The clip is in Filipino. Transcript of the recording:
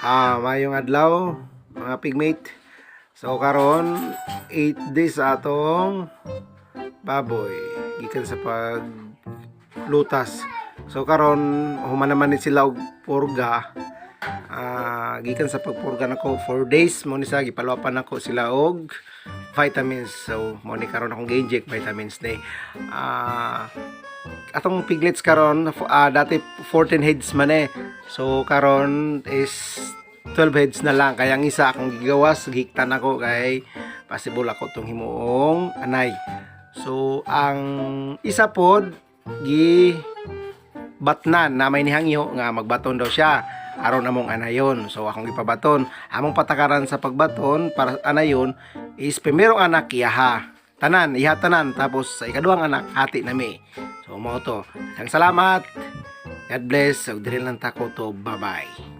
Mayong adlaw mga pigmate. So karon 8 days atong baboy gikan sa paglutas. So karon human naman ni sila og purga. Gikan sa pagpurga nako 4 days mo ni sa gipaluapan nako sila og vitamins. So mo ni karon akong gi-inject vitamins day. Atong piglets karon dati 14 heads man eh. So karon is 12 heads na lang, kaya ang isa akong gigawas, gihiktan ako kay possible ako tong himuong anay. So ang isa pod gi batnan na may nihangyo nga magbaton daw siya aron among anayon. So akong ipabaton, among patakaran sa pagbaton para anayon is primerong anak iyaha tanan, iha tanan, tapos sa ikaduhang anak hati nami. So mo to. Ang salamat. God bless. Ug diri lang ta ko to. Bye bye.